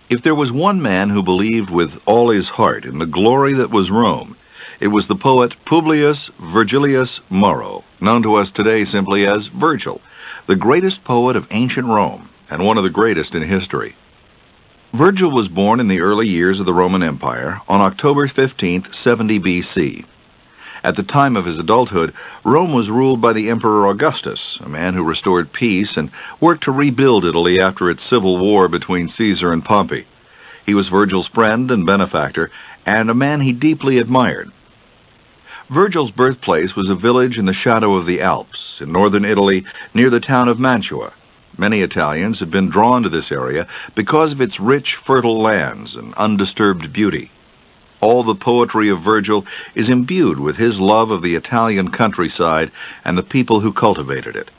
If there was one man who believed with all his heart in the glory that was Rome, it was the poet Publius Vergilius Maro, known to us today simply as Virgil, the greatest poet of ancient Rome, and one of the greatest in history. Virgil was born in the early years of the Roman Empire on October 15, 70 BC. At the time of his adulthood, Rome was ruled by the Emperor Augustus, a man who restored peace and worked to rebuild Italy after its civil war between Caesar and Pompey. He was Virgil's friend and benefactor, and a man he deeply admired. Virgil's birthplace was a village in the shadow of the Alps, in northern Italy, near the town of Mantua. Many Italians had been drawn to this area because of its rich, fertile lands and undisturbed beauty. All the poetry of Virgil is imbued with his love of the Italian countryside and the people who cultivated it.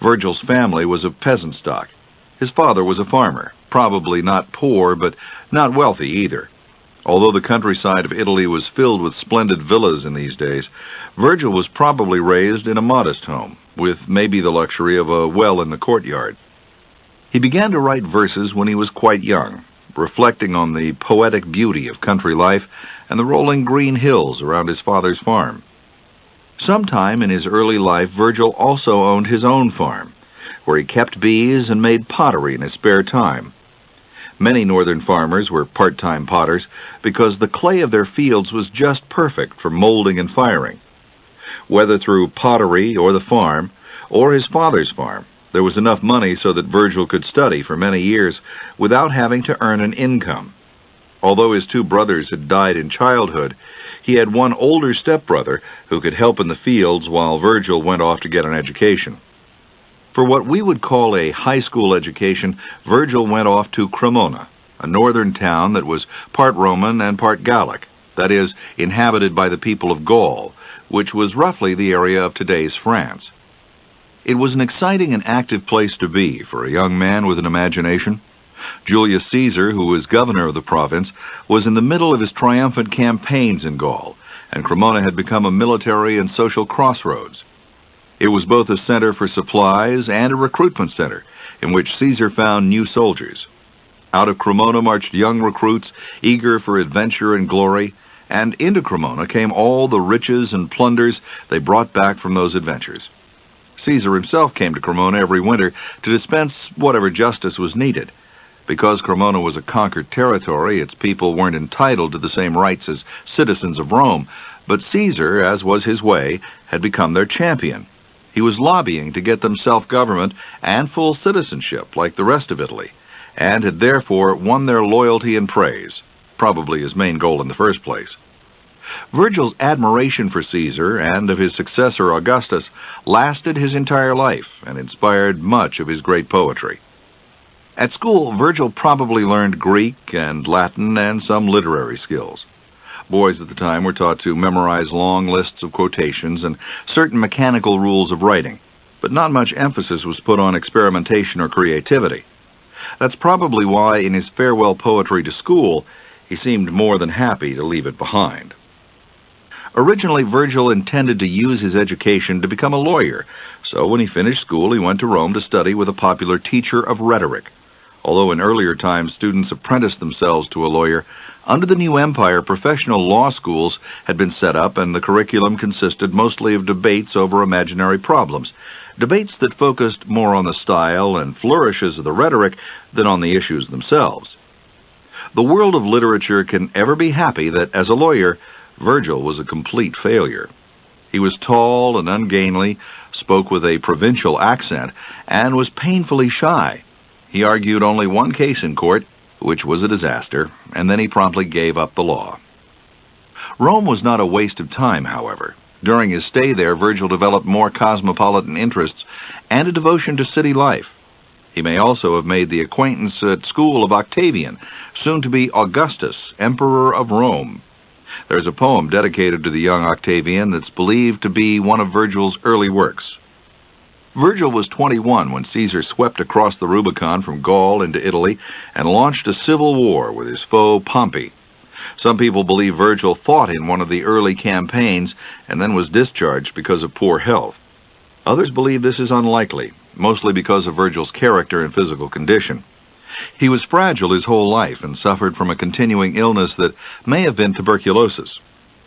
Virgil's family was of peasant stock. His father was a farmer, probably not poor, but not wealthy either. Although the countryside of Italy was filled with splendid villas in these days, Virgil was probably raised in a modest home, with maybe the luxury of a well in the courtyard. He began to write verses when he was quite young, reflecting on the poetic beauty of country life and the rolling green hills around his father's farm. Sometime in his early life, Virgil also owned his own farm, where he kept bees and made pottery in his spare time. Many northern farmers were part-time potters because the clay of their fields was just perfect for molding and firing. Whether through pottery or the farm, or his father's farm, there was enough money so that Virgil could study for many years without having to earn an income. Although his two brothers had died in childhood, he had one older stepbrother who could help in the fields while Virgil went off to get an education. For what we would call a high school education, Virgil went off to Cremona, a northern town that was part Roman and part Gallic, that is, inhabited by the people of Gaul, which was roughly the area of today's France. It was an exciting and active place to be for a young man with an imagination. Julius Caesar, who was governor of the province, was in the middle of his triumphant campaigns in Gaul, and Cremona had become a military and social crossroads. It was both a center for supplies and a recruitment center, in which Caesar found new soldiers. Out of Cremona marched young recruits, eager for adventure and glory, and into Cremona came all the riches and plunders they brought back from those adventures. Caesar himself came to Cremona every winter to dispense whatever justice was needed. Because Cremona was a conquered territory, its people weren't entitled to the same rights as citizens of Rome, but Caesar, as was his way, had become their champion. He was lobbying to get them self-government and full citizenship like the rest of Italy, and had therefore won their loyalty and praise, probably his main goal in the first place. Virgil's admiration for Caesar and of his successor Augustus lasted his entire life and inspired much of his great poetry. At school, Virgil probably learned Greek and Latin and some literary skills. Boys at the time were taught to memorize long lists of quotations and certain mechanical rules of writing, but not much emphasis was put on experimentation or creativity. That's probably why in his farewell poetry to school, he seemed more than happy to leave it behind. Originally, Virgil intended to use his education to become a lawyer, so when he finished school, he went to Rome to study with a popular teacher of rhetoric. Although in earlier times students apprenticed themselves to a lawyer, under the new empire, professional law schools had been set up, and the curriculum consisted mostly of debates over imaginary problems, debates that focused more on the style and flourishes of the rhetoric than on the issues themselves. The world of literature can ever be happy that, as a lawyer, Virgil was a complete failure. He was tall and ungainly, spoke with a provincial accent, and was painfully shy. He argued only one case in court, which was a disaster, and then he promptly gave up the law. Rome was not a waste of time, however. During his stay there, Virgil developed more cosmopolitan interests and a devotion to city life. He may also have made the acquaintance at school of Octavian, soon to be Augustus, Emperor of Rome. There's a poem dedicated to the young Octavian that's believed to be one of Virgil's early works. Virgil was 21 when Caesar swept across the Rubicon from Gaul into Italy and launched a civil war with his foe Pompey. Some people believe Virgil fought in one of the early campaigns and then was discharged because of poor health. Others believe this is unlikely, mostly because of Virgil's character and physical condition. He was fragile his whole life and suffered from a continuing illness that may have been tuberculosis.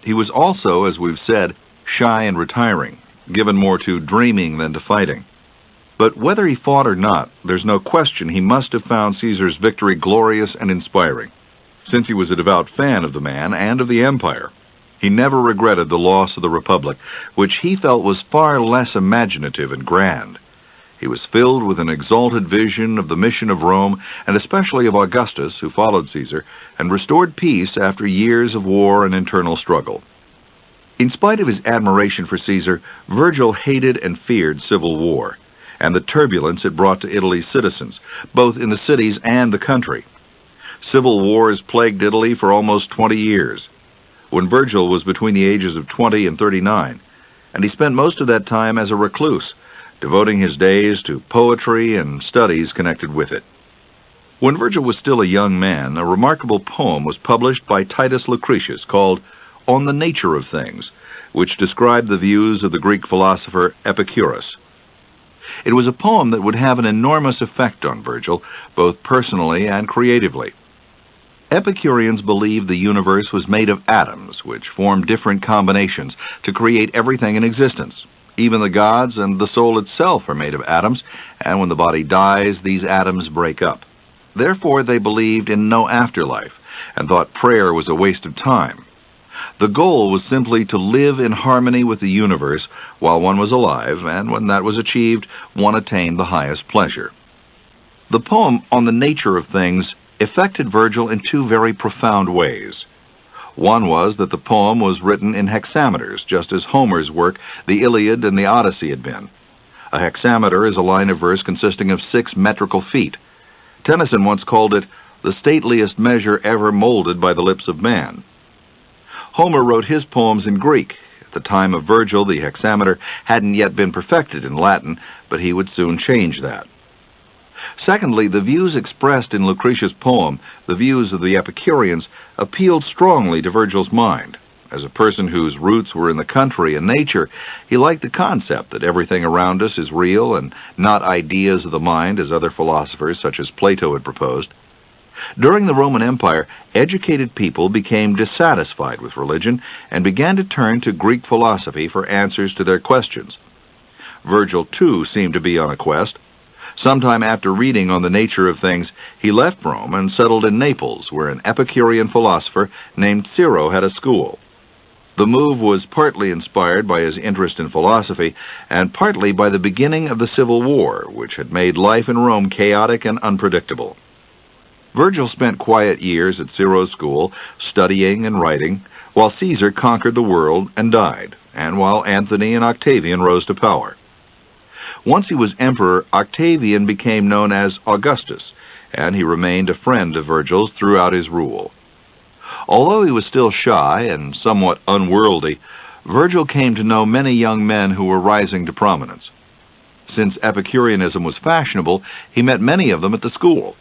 He was also, as we've said, shy and retiring, given more to dreaming than to fighting. But whether he fought or not, there's no question he must have found Caesar's victory glorious and inspiring, since he was a devout fan of the man and of the empire. He never regretted the loss of the Republic, which he felt was far less imaginative and grand. He was filled with an exalted vision of the mission of Rome, and especially of Augustus, who followed Caesar, and restored peace after years of war and internal struggle. In spite of his admiration for Caesar, Virgil hated and feared civil war, and the turbulence it brought to Italy's citizens, both in the cities and the country. Civil wars plagued Italy for almost 20 years, when Virgil was between the ages of 20 and 39, and he spent most of that time as a recluse, devoting his days to poetry and studies connected with it. When Virgil was still a young man, a remarkable poem was published by Titus Lucretius called On the Nature of Things, which described the views of the Greek philosopher Epicurus. It was a poem that would have an enormous effect on Virgil, both personally and creatively. Epicureans believed the universe was made of atoms, which formed different combinations to create everything in existence. Even the gods and the soul itself are made of atoms, and when the body dies, these atoms break up. Therefore, they believed in no afterlife, and thought prayer was a waste of time. The goal was simply to live in harmony with the universe while one was alive, and when that was achieved, one attained the highest pleasure. The poem On the Nature of Things affected Virgil in two very profound ways. One was that the poem was written in hexameters, just as Homer's work, the Iliad and the Odyssey, had been. A hexameter is a line of verse consisting of 6 metrical feet. Tennyson once called it the stateliest measure ever molded by the lips of man. Homer wrote his poems in Greek. At the time of Virgil, the hexameter hadn't yet been perfected in Latin, but he would soon change that. Secondly, the views expressed in Lucretius' poem, the views of the Epicureans, appealed strongly to Virgil's mind. As a person whose roots were in the country and nature, he liked the concept that everything around us is real and not ideas of the mind as other philosophers such as Plato had proposed. During the Roman Empire, educated people became dissatisfied with religion and began to turn to Greek philosophy for answers to their questions. Virgil, too, seemed to be on a quest. Sometime after reading On the Nature of Things, he left Rome and settled in Naples, where an Epicurean philosopher named Cicero had a school. The move was partly inspired by his interest in philosophy, and partly by the beginning of the Civil War, which had made life in Rome chaotic and unpredictable. Virgil spent quiet years at Cicero's school, studying and writing, while Caesar conquered the world and died, and while Antony and Octavian rose to power. Once he was emperor, Octavian became known as Augustus, and he remained a friend of Virgil's throughout his rule. Although he was still shy and somewhat unworldly, Virgil came to know many young men who were rising to prominence. Since Epicureanism was fashionable, he met many of them at the school.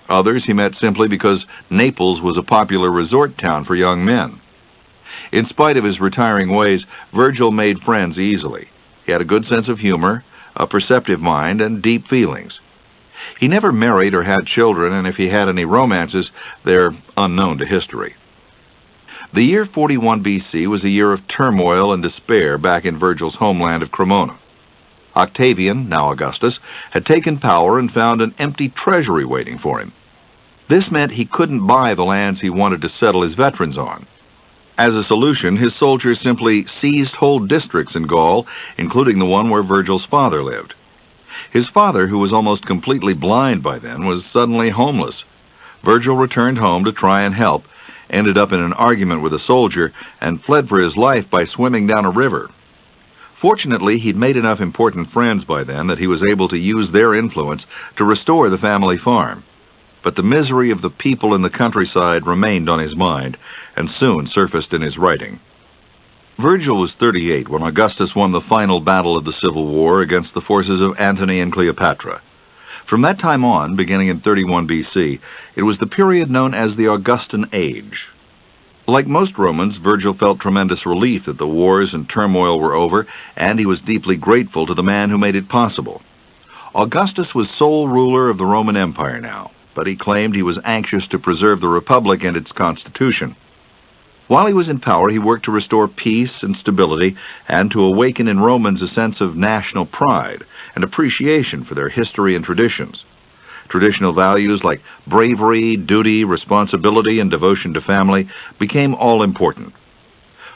Others he met simply because Naples was a popular resort town for young men. In spite of his retiring ways, Virgil made friends easily. He had a good sense of humor, a perceptive mind, and deep feelings. He never married or had children, and if he had any romances, they're unknown to history. The year 41 B.C. was a year of turmoil and despair back in Virgil's homeland of Cremona. Octavian, now Augustus, had taken power and found an empty treasury waiting for him. This meant he couldn't buy the lands he wanted to settle his veterans on. As a solution, his soldiers simply seized whole districts in Gaul, including the one where Virgil's father lived. His father, who was almost completely blind by then, was suddenly homeless. Virgil returned home to try and help, ended up in an argument with a soldier, and fled for his life by swimming down a river. Fortunately, he'd made enough important friends by then that he was able to use their influence to restore the family farm. But the misery of the people in the countryside remained on his mind, and soon surfaced in his writing. Virgil was 38 when Augustus won the final battle of the Civil War against the forces of Antony and Cleopatra. From that time on, beginning in 31 B.C., it was the period known as the Augustan Age. Like most Romans, Virgil felt tremendous relief that the wars and turmoil were over, and he was deeply grateful to the man who made it possible. Augustus was sole ruler of the Roman Empire now, but he claimed he was anxious to preserve the Republic and its constitution. While he was in power, he worked to restore peace and stability and to awaken in Romans a sense of national pride and appreciation for their history and traditions. Traditional values like bravery, duty, responsibility, and devotion to family became all-important.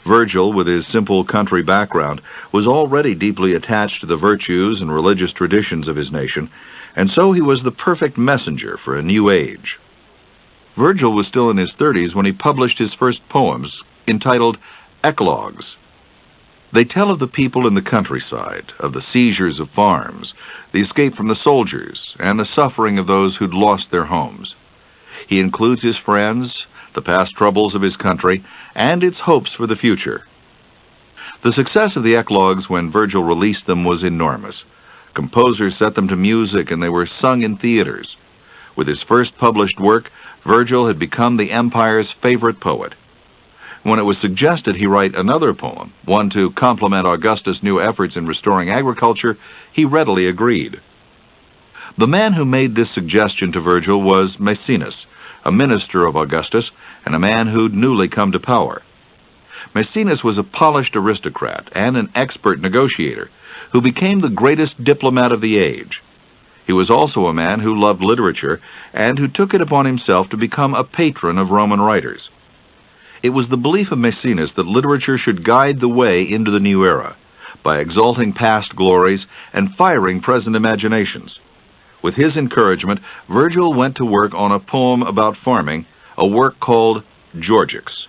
Virgil, with his simple country background, was already deeply attached to the virtues and religious traditions of his nation, and so he was the perfect messenger for a new age. Virgil was still in his 30s when he published his first poems, entitled Eclogues. They tell of the people in the countryside, of the seizures of farms, the escape from the soldiers, and the suffering of those who'd lost their homes. He includes his friends, the past troubles of his country, and its hopes for the future. The success of the Eclogues when Virgil released them was enormous. Composers set them to music, and they were sung in theaters. With his first published work, Virgil had become the empire's favorite poet. When it was suggested he write another poem, one to complement Augustus' new efforts in restoring agriculture, he readily agreed. The man who made this suggestion to Virgil was Maecenas, a minister of Augustus, and a man who'd newly come to power. Maecenas was a polished aristocrat and an expert negotiator, who became the greatest diplomat of the age. He was also a man who loved literature and who took it upon himself to become a patron of Roman writers. It was the belief of Maecenas that literature should guide the way into the new era, by exalting past glories and firing present imaginations. With his encouragement, Virgil went to work on a poem about farming, a work called Georgics.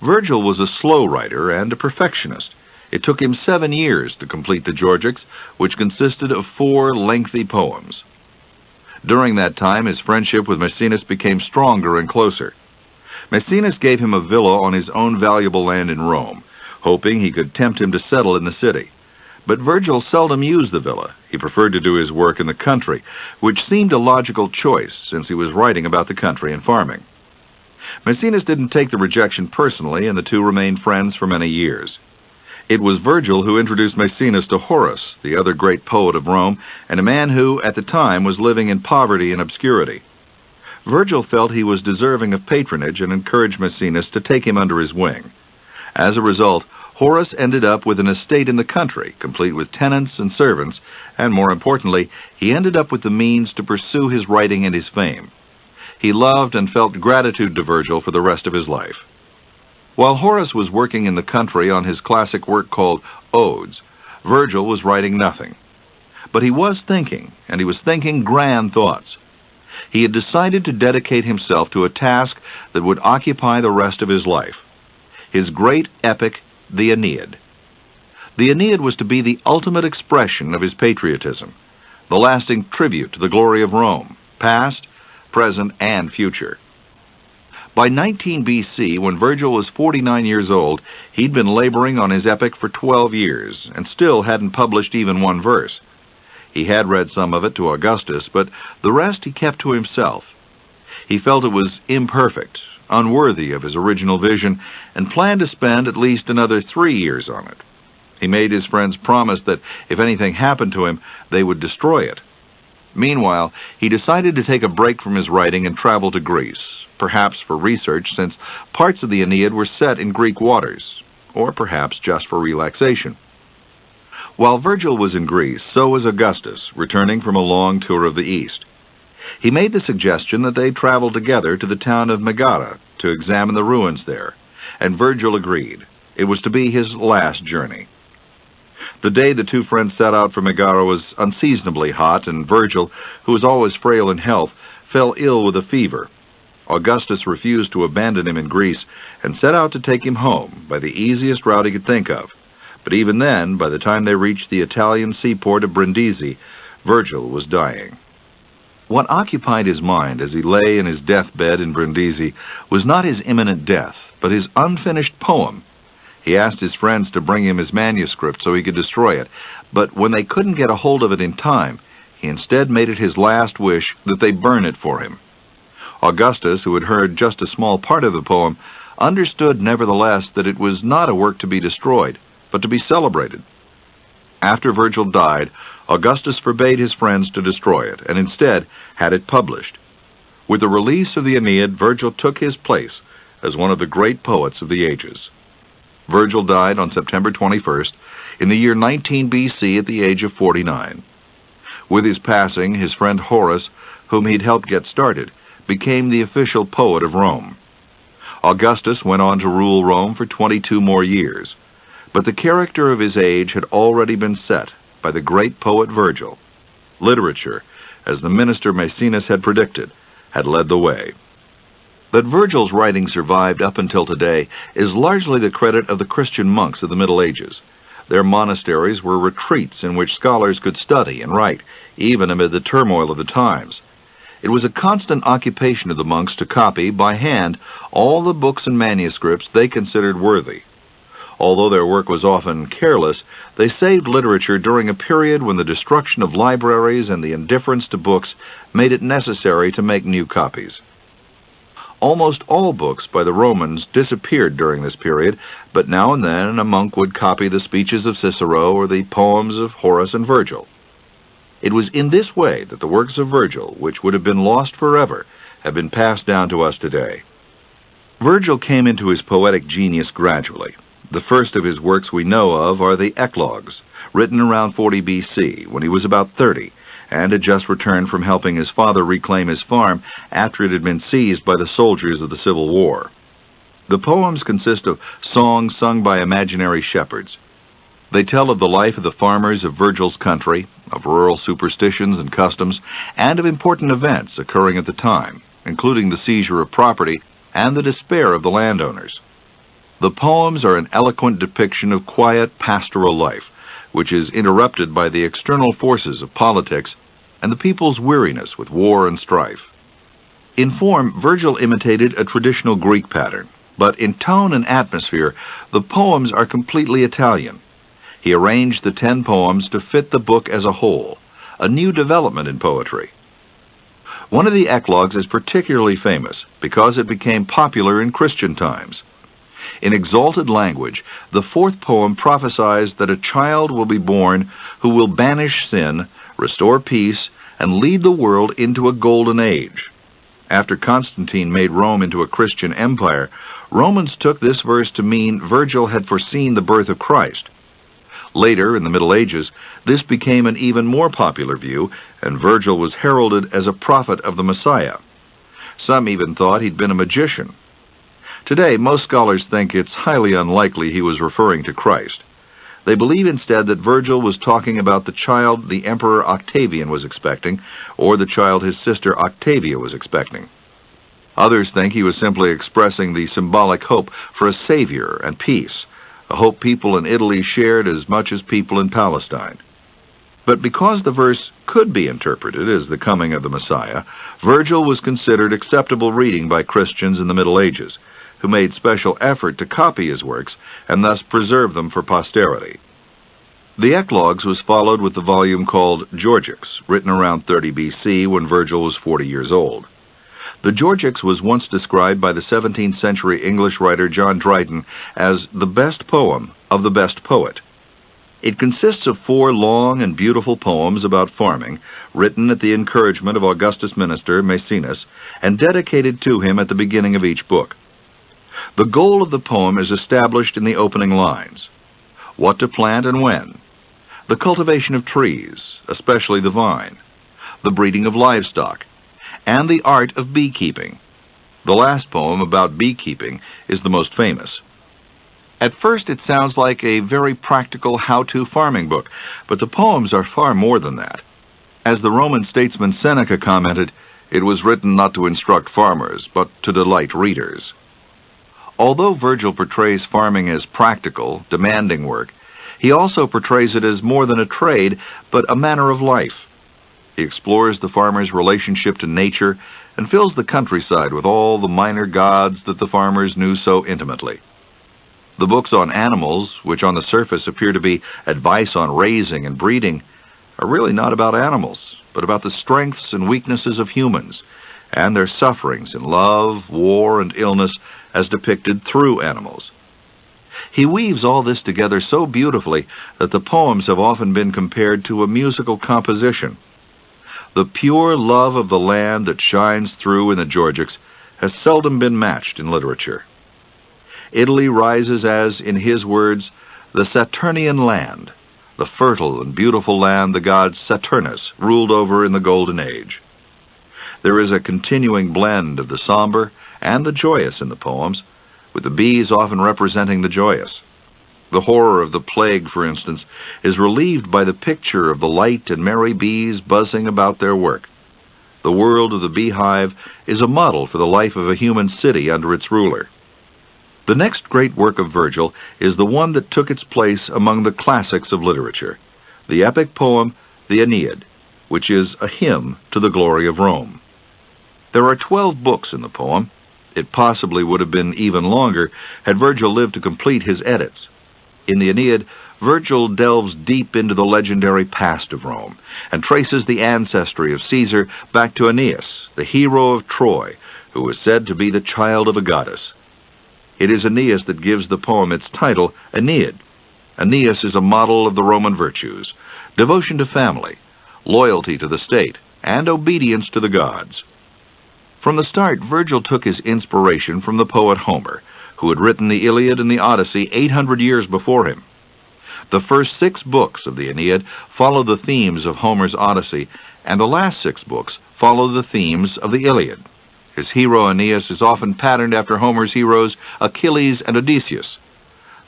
Virgil was a slow writer and a perfectionist. It took him 7 years to complete the Georgics, which consisted of 4 lengthy poems. During that time, his friendship with Maecenas became stronger and closer. Maecenas gave him a villa on his own valuable land in Rome, hoping he could tempt him to settle in the city. But Virgil seldom used the villa. He preferred to do his work in the country, which seemed a logical choice since he was writing about the country and farming. Maecenas didn't take the rejection personally, and the two remained friends for many years. It was Virgil who introduced Maecenas to Horace, the other great poet of Rome, and a man who, at the time, was living in poverty and obscurity. Virgil felt he was deserving of patronage and encouraged Maecenas to take him under his wing. As a result, Horace ended up with an estate in the country, complete with tenants and servants, and more importantly, he ended up with the means to pursue his writing and his fame. He loved and felt gratitude to Virgil for the rest of his life. While Horace was working in the country on his classic work called Odes, Virgil was writing nothing. But he was thinking, and he was thinking grand thoughts. He had decided to dedicate himself to a task that would occupy the rest of his life. His great epic, the Aeneid. The Aeneid was to be the ultimate expression of his patriotism, the lasting tribute to the glory of Rome, past, present, and future. By 19 BC, when Virgil was 49 years old, he'd been laboring on his epic for 12 years, and still hadn't published even one verse. He had read some of it to Augustus, but the rest he kept to himself. He felt it was imperfect, unworthy of his original vision, and planned to spend at least another 3 years on it. He made his friends promise that if anything happened to him, they would destroy it. Meanwhile, he decided to take a break from his writing and travel to Greece, perhaps for research, since parts of the Aeneid were set in Greek waters, or perhaps just for relaxation. While Virgil was in Greece, so was Augustus, returning from a long tour of the East. He made the suggestion that they travel together to the town of Megara to examine the ruins there, and Virgil agreed. It was to be his last journey. The day the two friends set out for Megara was unseasonably hot, and Virgil, who was always frail in health, fell ill with a fever. Augustus refused to abandon him in Greece and set out to take him home by the easiest route he could think of. But even then, by the time they reached the Italian seaport of Brindisi, Virgil was dying. What occupied his mind as he lay in his deathbed in Brindisi was not his imminent death, but his unfinished poem. He asked his friends to bring him his manuscript so he could destroy it, but when they couldn't get a hold of it in time, he instead made it his last wish that they burn it for him. Augustus, who had heard just a small part of the poem, understood nevertheless that it was not a work to be destroyed, but to be celebrated. After Virgil died, Augustus forbade his friends to destroy it, and instead had it published. With the release of the Aeneid, Virgil took his place as one of the great poets of the ages. Virgil died on September 21st in the year 19 BC at the age of 49. With his passing, his friend Horace, whom he'd helped get started, became the official poet of Rome. Augustus went on to rule Rome for 22 more years, but the character of his age had already been set by the great poet Virgil. Literature, as the minister Maecenas had predicted, had led the way. That Virgil's writing survived up until today is largely the credit of the Christian monks of the Middle Ages. Their monasteries were retreats in which scholars could study and write, even amid the turmoil of the times. It was a constant occupation of the monks to copy, by hand, all the books and manuscripts they considered worthy. Although their work was often careless, they saved literature during a period when the destruction of libraries and the indifference to books made it necessary to make new copies. Almost all books by the Romans disappeared during this period, but now and then a monk would copy the speeches of Cicero or the poems of Horace and Virgil. It was in this way that the works of Virgil, which would have been lost forever, have been passed down to us today. Virgil came into his poetic genius gradually. The first of his works we know of are the Eclogues, written around 40 BC, when he was about 30, and had just returned from helping his father reclaim his farm after it had been seized by the soldiers of the Civil War. The poems consist of songs sung by imaginary shepherds. They tell of the life of the farmers of Virgil's country, of rural superstitions and customs, and of important events occurring at the time, including the seizure of property and the despair of the landowners. The poems are an eloquent depiction of quiet pastoral life, which is interrupted by the external forces of politics and the people's weariness with war and strife. In form, Virgil imitated a traditional Greek pattern, but in tone and atmosphere, the poems are completely Italian. He arranged the 10 poems to fit the book as a whole, a new development in poetry. One of the Eclogues is particularly famous because it became popular in Christian times. In exalted language, the 4th poem prophesies that a child will be born who will banish sin, restore peace, and lead the world into a golden age. After Constantine made Rome into a Christian empire, Romans took this verse to mean Virgil had foreseen the birth of Christ. Later, in the Middle Ages, this became an even more popular view, and Virgil was heralded as a prophet of the Messiah. Some even thought he'd been a magician. Today, most scholars think it's highly unlikely he was referring to Christ. They believe instead that Virgil was talking about the child the Emperor Octavian was expecting, or the child his sister Octavia was expecting. Others think he was simply expressing the symbolic hope for a savior and peace, a hope people in Italy shared as much as people in Palestine. But because the verse could be interpreted as the coming of the Messiah, Virgil was considered acceptable reading by Christians in the Middle Ages, who made special effort to copy his works and thus preserve them for posterity. The Eclogues was followed with the volume called Georgics, written around 30 BC when Virgil was 40 years old. The Georgics was once described by the 17th century English writer John Dryden as the best poem of the best poet. It consists of 4 long and beautiful poems about farming, written at the encouragement of Augustus' minister, Maecenas, and dedicated to him at the beginning of each book. The goal of the poem is established in the opening lines: what to plant and when, the cultivation of trees, especially the vine, the breeding of livestock, and the art of beekeeping. The last poem about beekeeping is the most famous. At first it sounds like a very practical how-to farming book, but the poems are far more than that. As the Roman statesman Seneca commented, it was written not to instruct farmers, but to delight readers. Although Virgil portrays farming as practical, demanding work, he also portrays it as more than a trade, but a manner of life. He explores the farmer's relationship to nature and fills the countryside with all the minor gods that the farmers knew so intimately. The books on animals, which on the surface appear to be advice on raising and breeding, are really not about animals, but about the strengths and weaknesses of humans, and their sufferings in love, war, and illness as depicted through animals. He weaves all this together so beautifully that the poems have often been compared to a musical composition. The pure love of the land that shines through in the Georgics has seldom been matched in literature. Italy rises as, in his words, the Saturnian land, the fertile and beautiful land the god Saturnus ruled over in the Golden Age. There is a continuing blend of the somber and the joyous in the poems, with the bees often representing the joyous. The horror of the plague, for instance, is relieved by the picture of the light and merry bees buzzing about their work. The world of the beehive is a model for the life of a human city under its ruler. The next great work of Virgil is the one that took its place among the classics of literature, the epic poem, the Aeneid, which is a hymn to the glory of Rome. There are 12 books in the poem. It possibly would have been even longer had Virgil lived to complete his edits. In the Aeneid, Virgil delves deep into the legendary past of Rome and traces the ancestry of Caesar back to Aeneas, the hero of Troy, who was said to be the child of a goddess. It is Aeneas that gives the poem its title, Aeneid. Aeneas is a model of the Roman virtues, devotion to family, loyalty to the state, and obedience to the gods. From the start, Virgil took his inspiration from the poet Homer, who had written the Iliad and the Odyssey 800 years before him. The first 6 books of the Aeneid follow the themes of Homer's Odyssey, and the last 6 books follow the themes of the Iliad. His hero Aeneas is often patterned after Homer's heroes Achilles and Odysseus.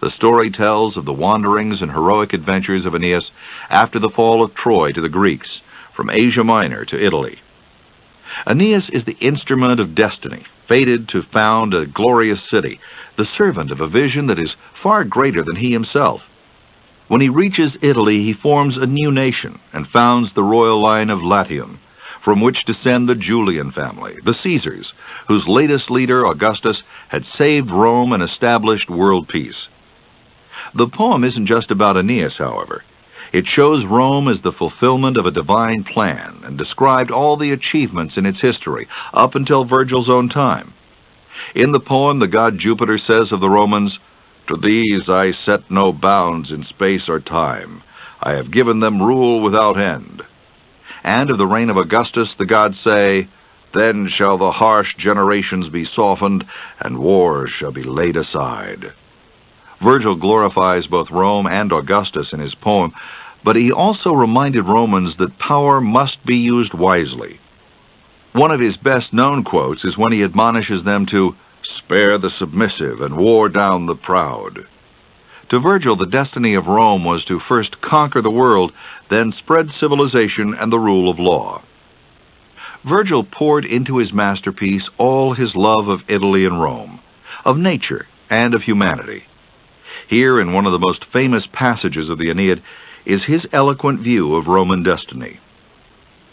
The story tells of the wanderings and heroic adventures of Aeneas after the fall of Troy to the Greeks, from Asia Minor to Italy. Aeneas is the instrument of destiny, fated to found a glorious city, the servant of a vision that is far greater than he himself. When he reaches Italy, he forms a new nation and founds the royal line of Latium, from which descend the Julian family, the Caesars, whose latest leader, Augustus, had saved Rome and established world peace. The poem isn't just about Aeneas, however. It shows Rome as the fulfillment of a divine plan and described all the achievements in its history up until Virgil's own time. In the poem, the god Jupiter says of the Romans, "To these I set no bounds in space or time. I have given them rule without end." And of the reign of Augustus, the gods say, "Then shall the harsh generations be softened, and wars shall be laid aside." Virgil glorifies both Rome and Augustus in his poem, but he also reminded Romans that power must be used wisely. One of his best-known quotes is when he admonishes them to spare the submissive and war down the proud. To Virgil, the destiny of Rome was to first conquer the world, then spread civilization and the rule of law. Virgil poured into his masterpiece all his love of Italy and Rome, of nature and of humanity. Here, in one of the most famous passages of the Aeneid, is his eloquent view of Roman destiny.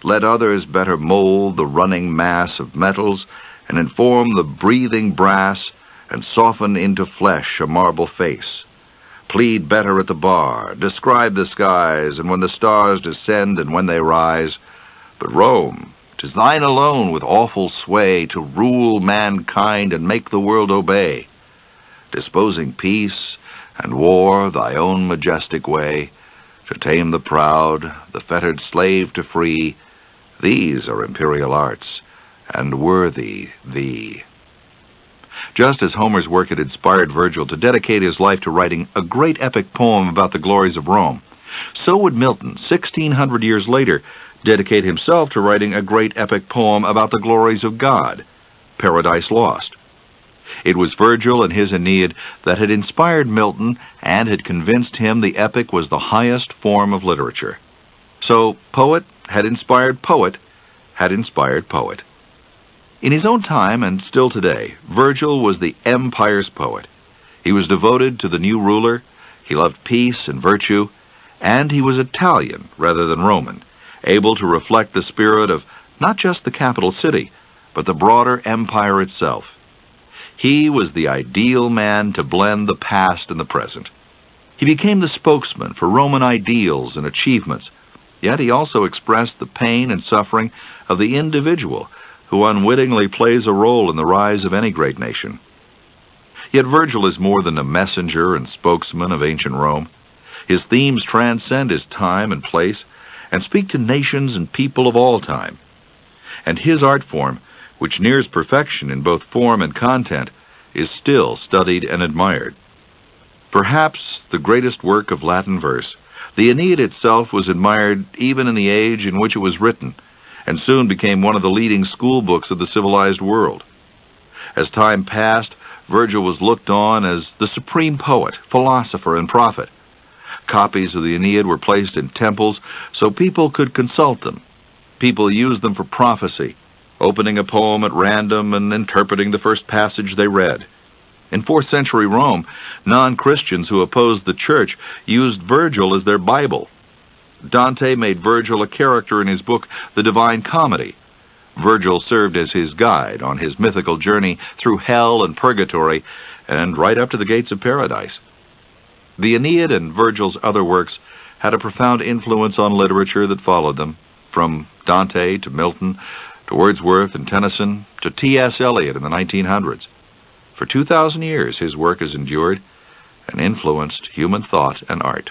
"Let others better mold the running mass of metals, and inform the breathing brass, and soften into flesh a marble face. Plead better at the bar, describe the skies, and when the stars descend and when they rise. But Rome, 'tis thine alone with awful sway to rule mankind and make the world obey. Disposing peace and war thy own majestic way, to tame the proud, the fettered slave to free, these are imperial arts, and worthy thee." Just as Homer's work had inspired Virgil to dedicate his life to writing a great epic poem about the glories of Rome, so would Milton, 1,600 years later, dedicate himself to writing a great epic poem about the glories of God, Paradise Lost. It was Virgil and his Aeneid that had inspired Milton and had convinced him the epic was the highest form of literature. So poet had inspired poet had inspired poet. In his own time, and still today, Virgil was the empire's poet. He was devoted to the new ruler, he loved peace and virtue, and he was Italian rather than Roman, able to reflect the spirit of not just the capital city, but the broader empire itself. He was the ideal man to blend the past and the present. He became the spokesman for Roman ideals and achievements, yet he also expressed the pain and suffering of the individual who unwittingly plays a role in the rise of any great nation. Yet Virgil is more than a messenger and spokesman of ancient Rome. His themes transcend his time and place, and speak to nations and people of all time. And his art form, which nears perfection in both form and content, is still studied and admired. Perhaps the greatest work of Latin verse, the Aeneid itself was admired even in the age in which it was written, and soon became one of the leading school books of the civilized world. As time passed, Virgil was looked on as the supreme poet, philosopher, and prophet. Copies of the Aeneid were placed in temples so people could consult them. People used them for prophecy, opening a poem at random and interpreting the first passage they read. In 4th century Rome, non-Christians who opposed the church used Virgil as their Bible. Dante made Virgil a character in his book, The Divine Comedy. Virgil served as his guide on his mythical journey through hell and purgatory and right up to the gates of paradise. The Aeneid and Virgil's other works had a profound influence on literature that followed them, from Dante to Milton to Wordsworth and Tennyson to T.S. Eliot in the 1900s. For 2,000 years his work has endured and influenced human thought and art.